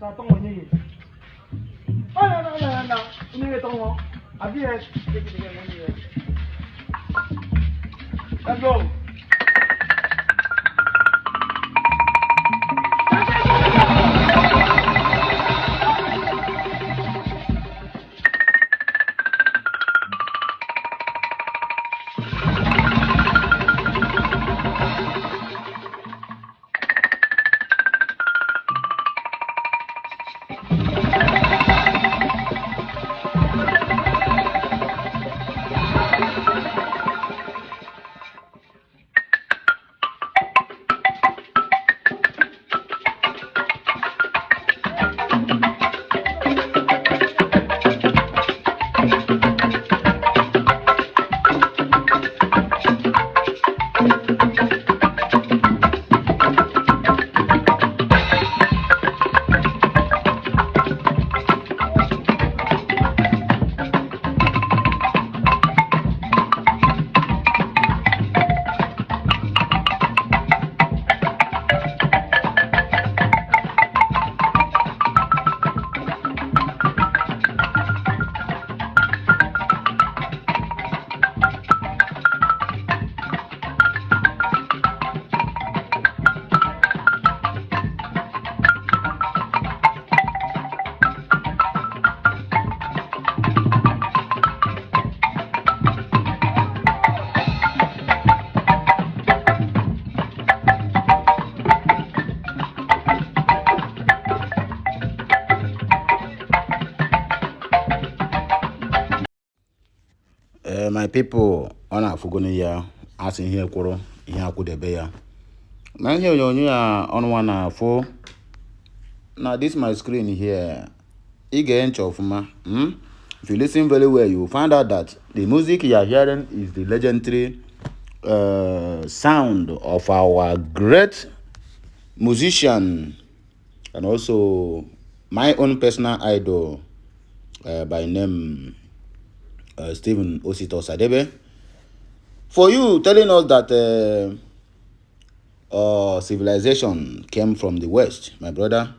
Ça tombe au nid. Oh non, non, non, non. On est tombé. Aviez. Let's go. My people, on a fugoni ya, asking here quarrel, here could be ya. Man, here you on 1 4. Now, this my screen here. Inch of ma. If you listen very well, you will find out that the music you are hearing is the legendary sound of our great musician and also my own personal idol by name Stephen Osito Sadebe. For you telling us that civilization came from the West, my brother,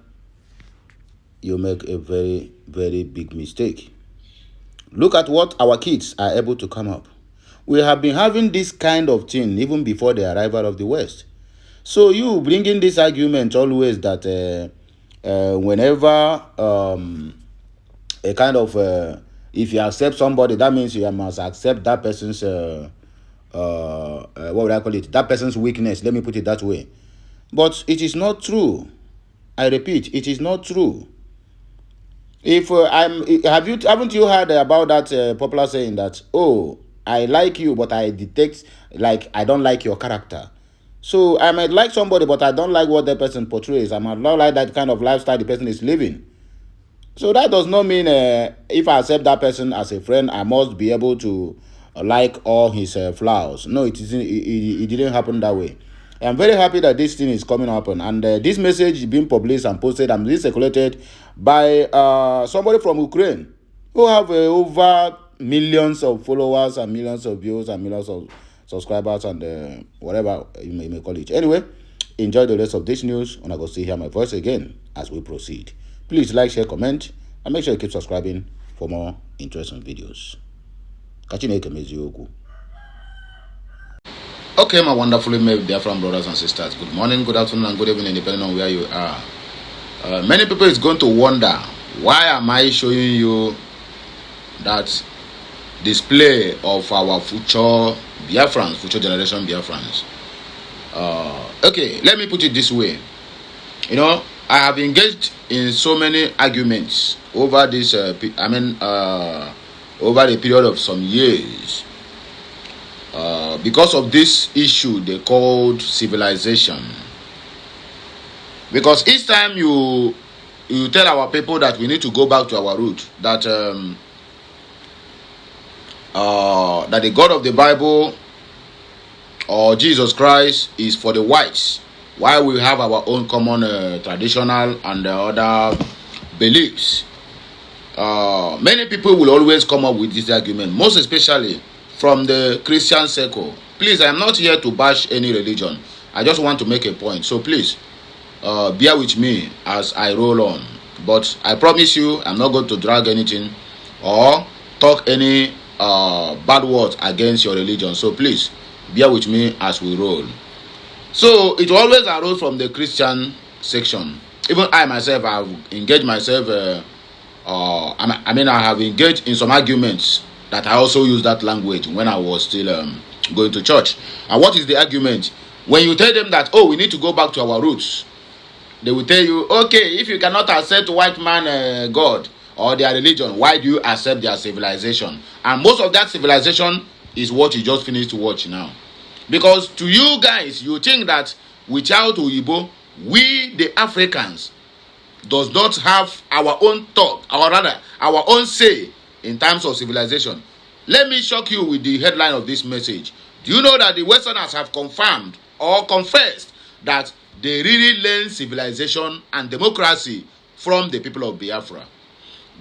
you make a very, very big mistake. Look at what our kids are able to come up. We have been having this kind of thing even before the arrival of the West. So you bringing this argument always that whenever a kind of if you accept somebody, that means you must accept that person's what would I call it? That person's weakness. Let me put it that way. But it is not true. I repeat, it is not true. If haven't you heard about that popular saying that, oh, I like you, but I detect like I don't like your character. So I might like somebody, but I don't like what that person portrays. I might not like that kind of lifestyle the person is living. So that does not mean if I accept that person as a friend, I must be able to like all his flaws. No, it didn't happen that way. I'm very happy that this thing is coming up, and this message is being published and posted and being circulated by somebody from Ukraine who have over millions of followers and millions of views and millions of subscribers and whatever you may call it. Anyway, enjoy the rest of this news, and I go see hear my voice again as we proceed. Please like, share, comment, and make sure you keep subscribing for more interesting videos. Okay, my wonderfully made Biafran brothers and sisters. Good morning, good afternoon, and good evening, depending on where you are. Many people is going to wonder, why am I showing you that display of our future Biafrans, future generation Biafrans? Okay, let me put it this way. You know, I have engaged in so many arguments over this, over a period of some years. Because of this issue they called civilization. Because each time you tell our people that we need to go back to our root, that that the God of the Bible or Jesus Christ is for the whites, while we have our own common traditional and other beliefs. Many people will always come up with this argument, most especially from the Christian circle. Please, I am not here to bash any religion. I just want to make a point. So please, bear with me as I roll on. But I promise you, I'm not going to drag anything or talk any bad words against your religion. So please, bear with me as we roll. So it always arose from the Christian section. Even I myself have engaged myself. I have engaged in some arguments that I also use that language when I was still going to church. And what is the argument? When you tell them that, oh, we need to go back to our roots, they will tell you, okay, if you cannot accept white man God or their religion, why do you accept their civilization? And most of that civilization is what you just finished to watch now. Because to you guys, you think that without Igbo, we the Africans does not have our own thought, or rather our own say in terms of civilization. Let me shock you with the headline of this message. Do you know that the Westerners have confirmed or confessed that they really learn civilization and democracy from the people of Biafra?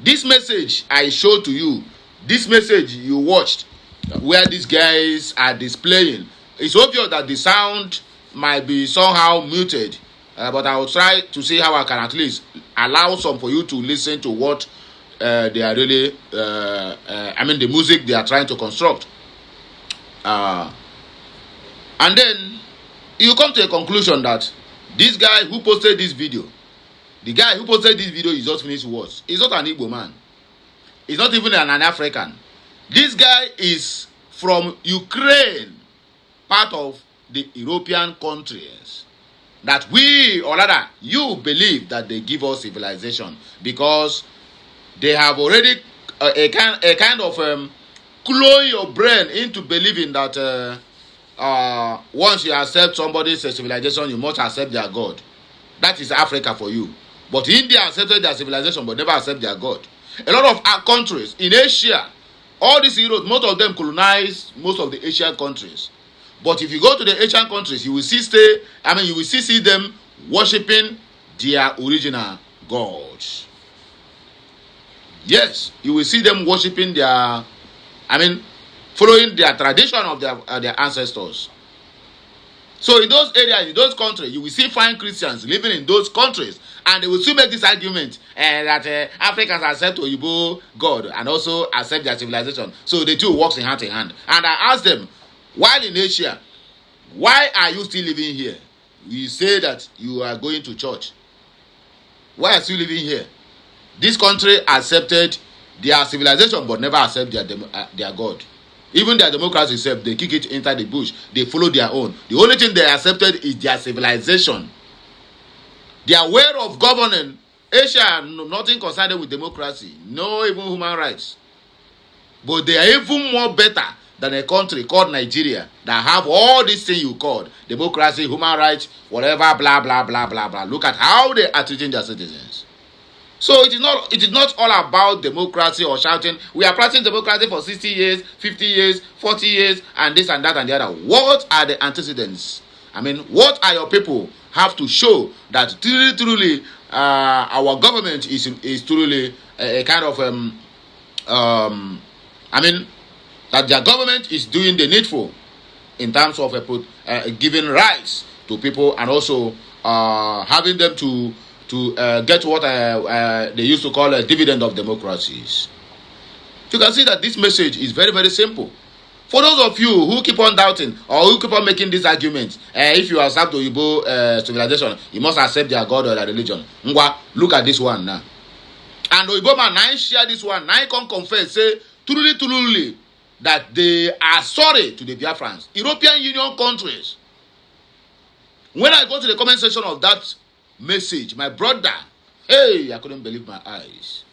This message I showed to you, this message you watched, where these guys are displaying, it's obvious that the sound might be somehow muted, but I will try to see how I can at least allow some for you to listen to what they are really, the music they are trying to construct. And then you come to a conclusion that this guy who posted this video, the guy who posted this video is just finished words. He's not an Igbo man. He's not even an African. This guy is from Ukraine, part of the European countries that we, or rather you, believe that they give us civilization because they have already a kind of clone your brain into believing that once you accept somebody's civilization, you must accept their God. That is Africa for you. But India accepted their civilization but never accept their God. A lot of our countries in Asia, all these heroes, most of them colonized most of the Asian countries. But if you go to the Asian countries, you will see them worshiping their original gods. Yes, you will see them worshiping following their tradition of their ancestors. So in those areas, in those countries, you will see fine Christians living in those countries, and they will still make this argument that Africans accept Oyibo God and also accept their civilization. So the two works in hand. And I asked them, while in Asia, why are you still living here? You say that you are going to church. Why are you living here? This country accepted their civilization but never accept their God. Even their democracy itself, they kick it inside the bush. They follow their own. The only thing they accepted is their civilization. Their way of governing, Asia, nothing concerned with democracy. No even human rights. But they are even more better than a country called Nigeria that have all these things you called democracy, human rights, whatever, blah, blah, blah, blah, blah. Look at how they are treating their citizens. So it is not all about democracy or shouting, we are practicing democracy for 60 years, 50 years, 40 years, and this and that and the other. What are the antecedents? What are your people have to show that truly our government is truly a kind of that their government is doing the needful in terms of giving rights to people and also having them to get what they used to call a dividend of democracies. You can see that this message is very, very simple. For those of you who keep on doubting or who keep on making this argument, if you accept Oyibo civilization, you must accept their God or their religion. Look at this one now. And Oyibo man, I share this one. I can confess, say, truly, that they are sorry to the Biafrans, European Union countries. When I go to the comment section of that message, my brother, hey, I couldn't believe my eyes.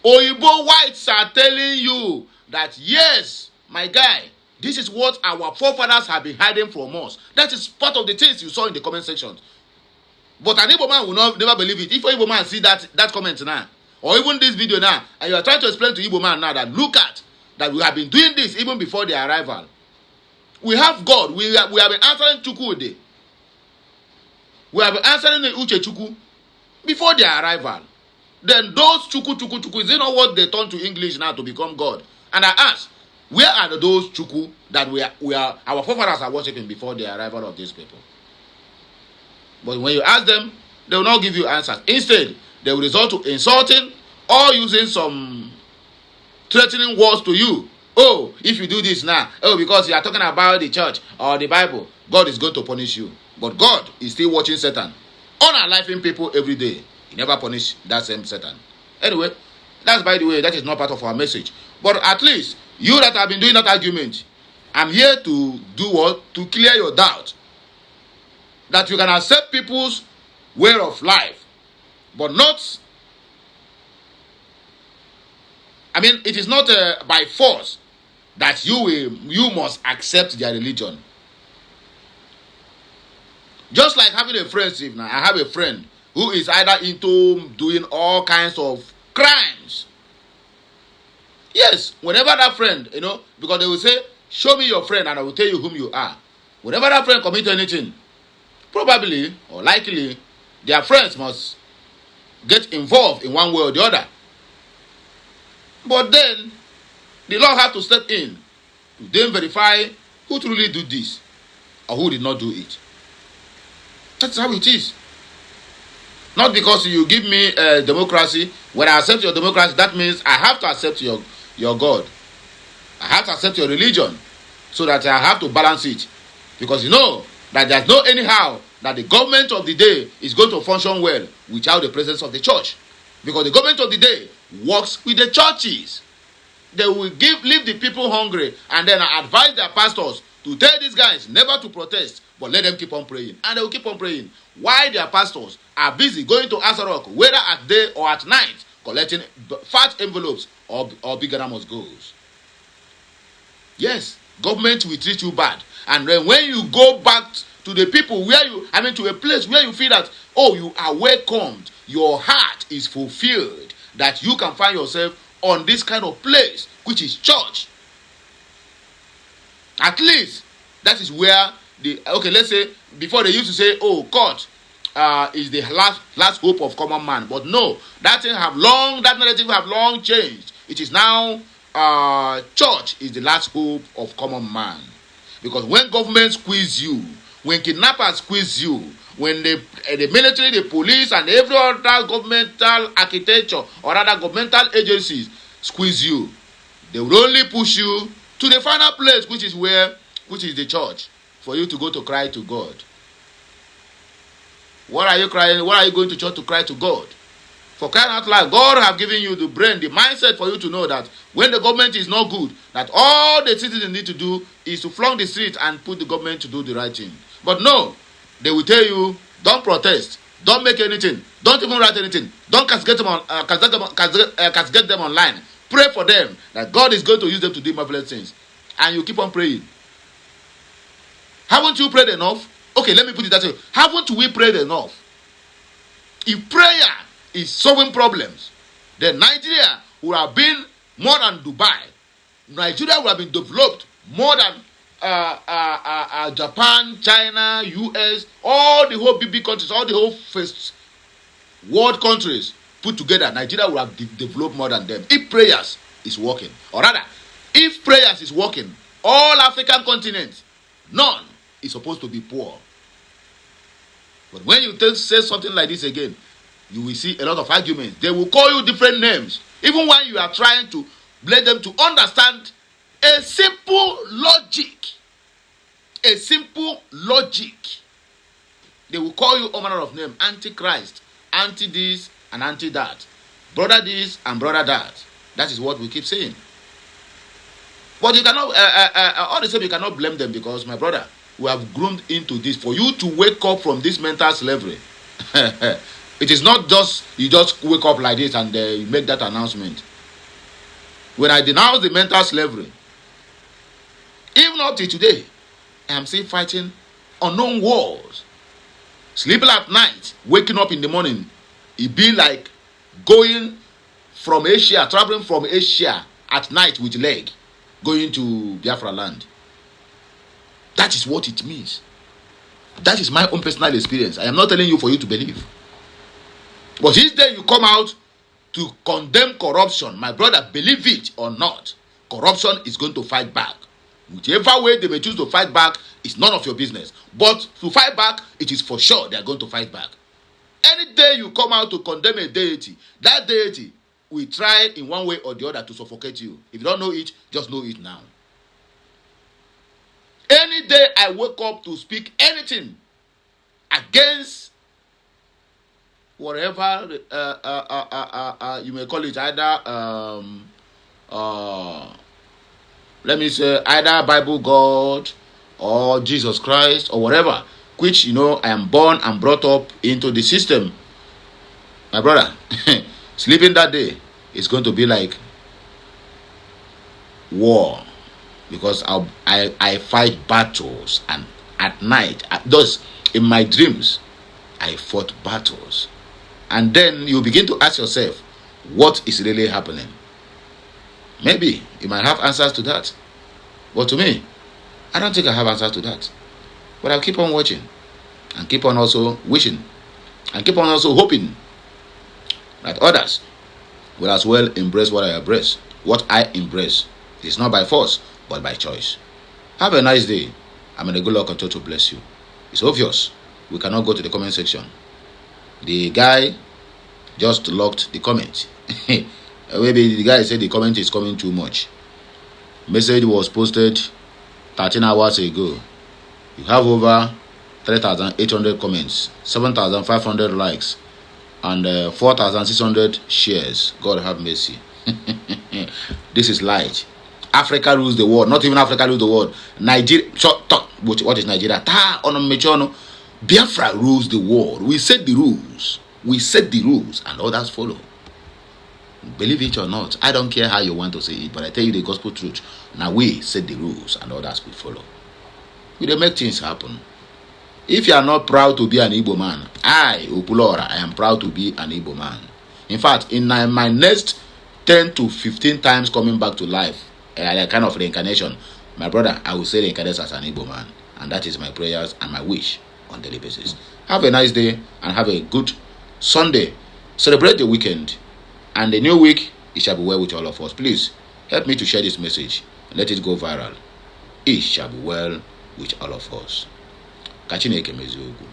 Oyibo whites are telling you that yes, my guy, this is what our forefathers have been hiding from us. That is part of the things you saw in the comment section. But an Igbo man will never believe it. If an Igbo man see that comment now, or even this video now, and you are trying to explain to Igbo man now that look at that we have been doing this even before their arrival. We have God. We have been answering Chukwude. We have been answering the Uche Chukwu before their arrival. Then those Chukwu, is it not what they turn to English now to become God? And I ask, where are those Chukwu that our forefathers are worshiping before the arrival of these people? But when you ask them, they will not give you answers. Instead, they will resort to insulting or using some threatening words to you. Oh, if you do this now, oh, because you are talking about the church or the Bible, God is going to punish you. But God is still watching Satan, unaliving people every day. He never punish that same Satan. Anyway, that's, by the way, that is not part of our message. But at least, you that have been doing that argument, I'm here to do what? To clear your doubt. That you can accept people's way of life, but not, I mean, it is not by force that you must accept their religion. Just like having a friend, Steve, now I have a friend who is either into doing all kinds of crimes. Yes, whenever that friend, because they will say, show me your friend and I will tell you whom you are. Whenever that friend commits anything, probably or likely, their friends must get involved in one way or the other. But then, the law have to step in to then verify who truly did this or who did not do it. That's how it is. Not because you give me democracy. When I accept your democracy, that means I have to accept your God. I have to accept your religion, so that I have to balance it. Because you know that there's no anyhow that the government of the day is going to function well without the presence of the church. Because the government of the day works with the churches. They will leave the people hungry and then advise their pastors to tell these guys never to protest, but let them keep on praying. And they will keep on praying. Why their pastors are busy going to Azarok, whether at day or at night, collecting fat envelopes or bigger amounts goes. Yes, government will treat you bad. And then when you go back to the people to a place where you feel that, oh, you are welcomed, your heart is fulfilled, that you can find yourself on this kind of place, which is church. At least, that is where let's say, before they used to say, oh, court is the last hope of common man. But no, that narrative have long changed. It is now, church is the last hope of common man. Because when government squeeze you, when kidnappers squeeze you, when the military, the police, and every other governmental architecture or other governmental agencies squeeze you, they will only push you to the final place, which is the church, for you to go to cry to God. What are you crying? What are you going to church to cry to God? For crying out loud, God have given you the brain, the mindset for you to know that when the government is not good, that all the citizens need to do is to flunk the street and put the government to do the right thing. But no, they will tell you, don't protest, don't make anything, don't even write anything, don't castigate them online. Pray for them that God is going to use them to do marvelous things. And you keep on praying. Haven't you prayed enough? Okay, let me put it that way. Haven't we prayed enough? If prayer is solving problems, then Nigeria would have been more than Dubai. Nigeria would have been developed more than Japan, China, US, all the whole big countries, all the whole first world countries put together. Nigeria would have developed more than them if prayers is working. Or rather, if prayers is working, all African continents, none is supposed to be poor. But when you say something like this again, you will see a lot of arguments. They will call you different names. Even when you are trying to let them to understand a simple logic. A simple logic. They will call you all manner of names. Antichrist, anti this and anti that. Brother this and brother that. That is what we keep saying. But you cannot, all the same, you cannot blame them because, my brother, we have groomed into this. For you to wake up from this mental slavery, it is not just, you just wake up like this and you make that announcement. When I denounce the mental slavery, even up to today, I am still fighting unknown wars. Sleeping at night, waking up in the morning, it be like going from Asia, traveling from Asia at night with leg, going to Biafra land. That is what it means. That is my own personal experience. I am not telling you for you to believe. But each day you come out to condemn corruption, my brother, believe it or not, corruption is going to fight back. Whichever way they may choose to fight back is none of your business. But to fight back, it is for sure they are going to fight back. Any day you come out to condemn a deity, that deity will try in one way or the other to suffocate you. If you don't know it, just know it now. Any day I wake up to speak anything against whatever you may call it, either let me say either Bible God or Jesus Christ or whatever, which I am born and brought up into the system, my brother, sleeping that day is going to be like war, because I fight battles, and at night, thus in my dreams, I fought battles. And then you begin to ask yourself, what is really happening? Maybe you might have answers to that. But to me, I don't think I have answers to that. But I'll keep on watching, and keep on also wishing, and keep on also hoping that others will as well embrace what I embrace. What I embrace is not by force, but by choice. Have a nice day. I'm in a good luck and to bless you. It's obvious we cannot go to the comment section. The guy just locked the comment. Maybe the guy said the comment is coming too much. Message was posted 13 hours ago. You have over 3,800 comments, 7,500 likes, and 4,600 shares. God have mercy. This is light. Africa rules the world. Not even Africa rules the world. Nigeria. What is Nigeria? Biafra rules the world. We set the rules. We set the rules, and others follow. Believe it or not, I don't care how you want to say it, but I tell you the gospel truth. Now we set the rules, and others will follow. We don't make things happen. If you are not proud to be an Igbo man, I, Upulora, I am proud to be an Igbo man. In fact, in my next 10 to 15 times coming back to life, a kind of reincarnation, my brother, I will say reincarnate as an Igbo man. And that is my prayers and my wish on daily basis. Have a nice day and have a good Sunday. Celebrate the weekend. And the new week, it shall be well with all of us. Please, help me to share this message. Let it go viral. It shall be well with all of us. Kachineke meziokwu.